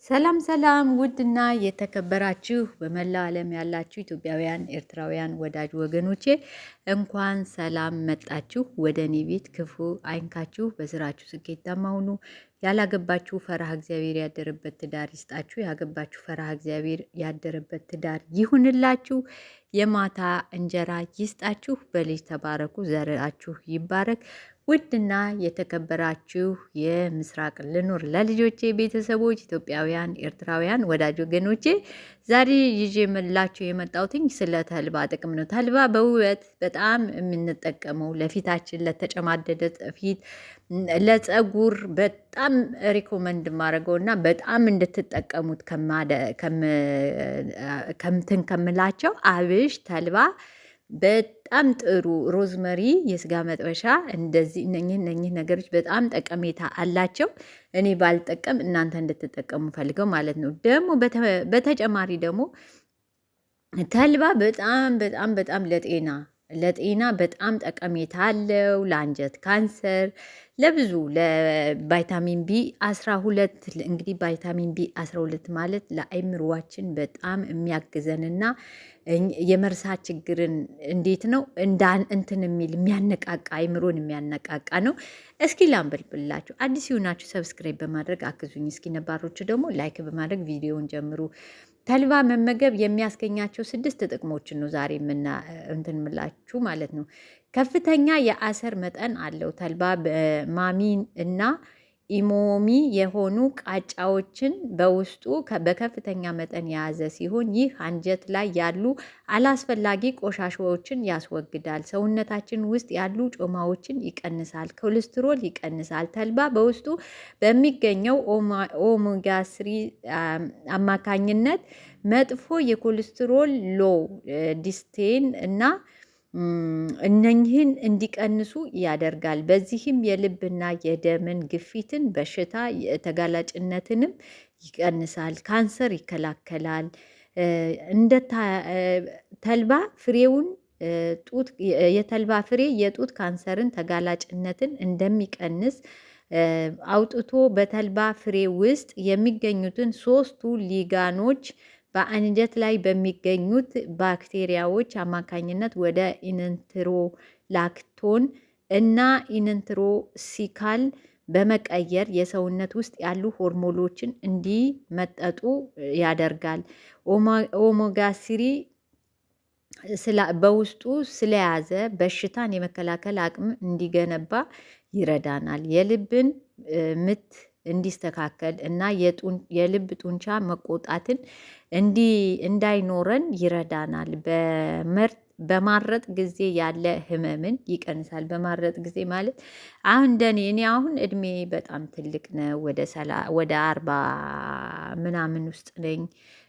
ሰላም ሰላም ውድና የተከበራችሁ በመላው ዓለም ያላችሁ ኢትዮጵያውያን ኤርትራውያን ወዳጅ ወገኖቼ እንኳን ሰላም መጣችሁ ወደ እኔ ቤት። ክፉ አይንካችሁ፣ በስራችሁ ስኬታማ ሁኑ። ያላገባችሁ ፈራህ እግዚአብሔር ያደረበት ትዳር ይስጣችሁ። ያገባችሁ ፈራህ እግዚአብሔር ያደረበት ትዳር ይሁንላችሁ። የማታ እንጀራ ይስጣችሁ። በልጅ ተባረኩ፣ ዘራችሁ ይባረክ። ውድና የተከበራችሁ የምስራቅ ልኑር ለልጆቼ ቤተሰቦች ኢትዮጵያውያን ኤርትራውያን ወዳጅ ወገኖቼ ዛሬ ይዤ የምላችሁ የመጣሁትኝ ስለ ተልባ ጥቅም ነው። ተልባ በውበት በጣም የምንጠቀመው ለፊታችን፣ ለተጨማደደ ፊት፣ ለፀጉር በጣም ሪኮመንድ ማድረገው እና በጣም እንድትጠቀሙት ከምትን ከምላቸው አብሽ፣ ተልባ በጣም ጥሩ፣ ሮዝመሪ፣ የስጋ መጥበሻ፣ እንደዚህ እነኚህ ነገሮች በጣም ጠቀሜታ አላቸው። እኔ ባልጠቀም እናንተ እንድትጠቀሙ ፈልገው ማለት ነው። ደግሞ በተጨማሪ ደግሞ ተልባ በጣም በጣም በጣም ለጤና በጣም ጠቀሜታ አለው። ለአንጀት ካንሰር፣ ለብዙ ለቫይታሚን ቢ 12 እንግዲህ ቫይታሚን ቢ 12 ማለት ለአይምሮዋችን በጣም የሚያግዘንና የመርሳት ችግርን እንዴት ነው እንትን የሚል የሚያነቃቃ አይምሮን የሚያነቃቃ ነው። እስኪ ላንብብላችሁ። አዲስ ይሁናችሁ ሰብስክራይብ በማድረግ አግዙኝ። እስኪ ነባሮቹ ደግሞ ላይክ በማድረግ ቪዲዮውን ጀምሩ። ተልባ መመገብ የሚያስገኛቸው 6 ጥቅሞችን ነው ዛሬ እንትን ምላችሁ ማለት ነው። ከፍተኛ የአሰር መጠን አለው። ተልባ ማሚን እና ኢሞሚ የሆኑ ቃጫዎችን በውስጡ በከፍተኛ መጠን የያዘ ሲሆን ይህ አንጀት ላይ ያሉ አላስፈላጊ ቆሻሻዎችን ያስወግዳል። ሰውነታችን ውስጥ ያሉ ጮማዎችን ይቀንሳል። ኮሌስትሮል ይቀንሳል። ተልባ በውስጡ በሚገኘው ኦሜጋ 3 አማካኝነት መጥፎ የኮሌስትሮል ሎ ዲስቴን እና እነኝህን እንዲቀንሱ ያደርጋል። በዚህም የልብና የደምን ግፊትን በሽታ ተጋላጭነትንም ይቀንሳል። ካንሰር ይከላከላል። እንደ ተልባ ፍሬውን የተልባ ፍሬ የጡት ካንሰርን ተጋላጭነትን እንደሚቀንስ አውጥቶ በተልባ ፍሬ ውስጥ የሚገኙትን 3ቱ ሊጋኖች በአንጀት ላይ በሚገኙት ባክቴሪያዎች አማካኝነት ወደ ኢንትሮላክቶን እና ኢንትሮሲካል በመቀየር የሰውነት ውስጥ ያሉ ሆርሞኖችን እንዲመጠጡ ያደርጋል። ኦሜጋ 3 በውስጡ ስለያዘ በሽታን የመከላከል አቅም እንዲገነባ ይረዳናል። የልብን ምት እንዲስተካከል እና የልብ ጡንቻ መቆጣትን እንዳይኖረን ይረዳናል። በማረጥ ጊዜ ያለ ህመምን ይቀንሳል። በማረጥ ጊዜ ማለት አሁን እኔ አሁን እድሜ በጣም ትልቅ ነው። ወደ 40 ምናምን ውስጥ ነኝ።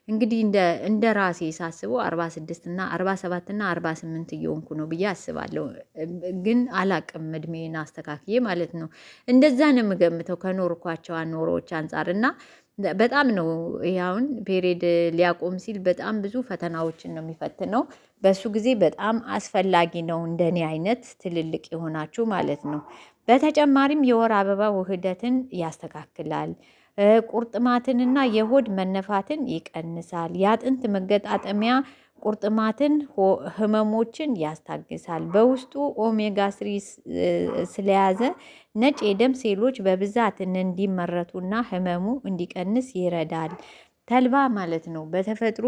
እንግዲህ እንደ ራሴ ሳስበው 46 እና 47 እና 48 እየሆንኩ ነው ብዬ አስባለሁ። ግን አላቅም እድሜን አስተካክዬ ማለት ነው። እንደዛ ነው የምገምተው ከኖርኳቸው ኖሮዎች አንጻር እና በጣም ነው ይሄ አሁን ፔሬድ ሊያቆም ሲል በጣም ብዙ ፈተናዎችን ነው የሚፈትነው። በሱ ጊዜ በጣም አስፈላጊ ነው እንደኔ አይነት ትልልቅ የሆናችሁ ማለት ነው። በተጨማሪም የወር አበባ ውህደትን ያስተካክላል። ቁርጥማትንና የሆድ መነፋትን ይቀንሳል። የአጥንት መገጣጠሚያ ቁርጥማትን ህመሞችን ያስታግሳል። በውስጡ ኦሜጋ 3 ስለያዘ ነጭ የደም ሴሎች በብዛት እንዲመረቱና ህመሙ እንዲቀንስ ይረዳል። ተልባ ማለት ነው በተፈጥሮ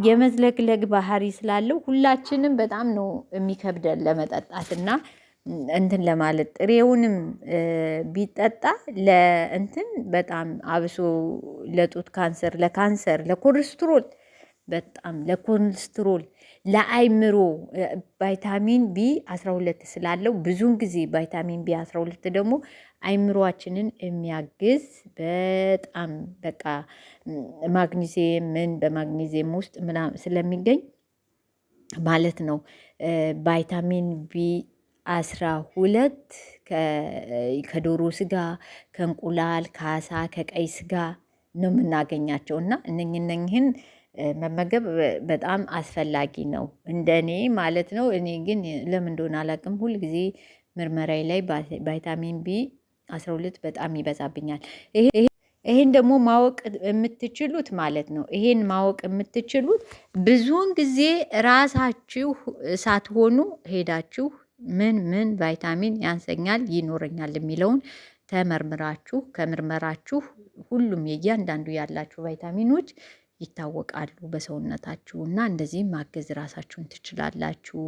የመዝለግለግ ባህሪ ስላለው ሁላችንም በጣም ነው የሚከብደን ለመጠጣትና እንትን ለማለት ጥሬውንም ቢጠጣ ለእንትን በጣም አብሶ ለጡት ካንሰር፣ ለኮሌስትሮል በጣም ለኮሌስትሮል፣ ለአይምሮ ቫይታሚን ቢ 12 ስላለው ብዙውን ጊዜ ቫይታሚን ቢ 12 ደግሞ አይምሮአችንን የሚያግዝ በጣም በቃ ማግኒዚየምን በማግኒዚየም ውስጥ ምናምን ስለሚገኝ ማለት ነው። ቫይታሚን ቢ 12 ከዶሮ ስጋ፣ ከእንቁላል፣ ከአሳ፣ ከቀይ ስጋ ነው የምናገኛቸው እና እነኝህን መመገብ በጣም አስፈላጊ ነው እንደኔ ማለት ነው። እኔ ግን ለምን እንደሆነ አላውቅም ሁል ጊዜ ምርመራዬ ላይ ቫይታሚን ቢ 12 በጣም ይበዛብኛል። ይሄን ደግሞ ማወቅ የምትችሉት ማለት ነው። ይሄን ማወቅ የምትችሉት ብዙውን ጊዜ ራሳችሁ ሳትሆኑ ሄዳችሁ ምን ቫይታሚን ያንሰኛል ይኖረኛል የሚለውን ተመርምራችሁ ከምርመራችሁ ሁሉም የእያንዳንዱ ያላችሁ ቫይታሚኖች ይታወቃሉ በሰውነታችሁ እና እንደዚህም ማገዝ ራሳችሁን ትችላላችሁ።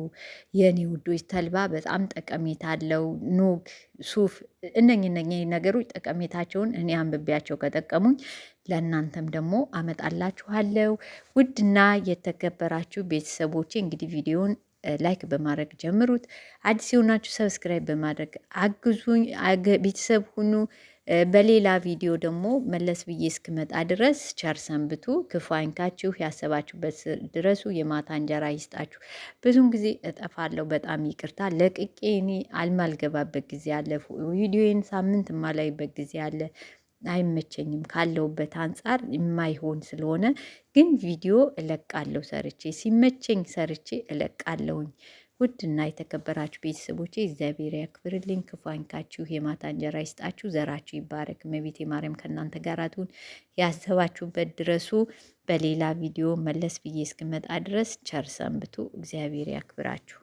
የኔ ውዶች ተልባ በጣም ጠቀሜታ አለው። ኑግ፣ ሱፍ እነኚህ ነገሮች ጠቀሜታቸውን እኔ አንብቤያቸው ከጠቀሙኝ ለእናንተም ደግሞ አመጣላችኋለሁ። ውድና የተከበራችሁ ቤተሰቦቼ እንግዲህ ቪዲዮን ላይክ በማድረግ ጀምሩት። አዲስ የሆናችሁ ሰብስክራይብ በማድረግ አግዙኝ፣ ቤተሰብ ሁኑ። በሌላ ቪዲዮ ደግሞ መለስ ብዬ እስክመጣ ድረስ ቸር ሰንብቱ። ክፉ አይንካችሁ፣ ያሰባችሁበት ድረሱ። የማታ እንጀራ ይስጣችሁ። ብዙን ጊዜ እጠፋለሁ፣ በጣም ይቅርታ። ለቅቄ እኔ አልማልገባበት ጊዜ አለ። ቪዲዮን ሳምንት የማላይበት ጊዜ አለ። አይመቸኝም ካለውበት አንጻር የማይሆን ስለሆነ ግን ቪዲዮ እለቃለሁ ሰርቼ ሲመቸኝ ሰርቼ እለቃለሁኝ። ውድና የተከበራችሁ ቤተሰቦቼ እግዚአብሔር ያክብርልኝ፣ ክፉ አይንካችሁ፣ የማታ እንጀራ ይስጣችሁ፣ ዘራችሁ ይባረክ። እመቤቴ ማርያም ከእናንተ ጋር ትሁን። ያሰባችሁበት ድረሱ። በሌላ ቪዲዮ መለስ ብዬ እስክመጣ ድረስ ቸር ሰንብቱ። እግዚአብሔር ያክብራችሁ።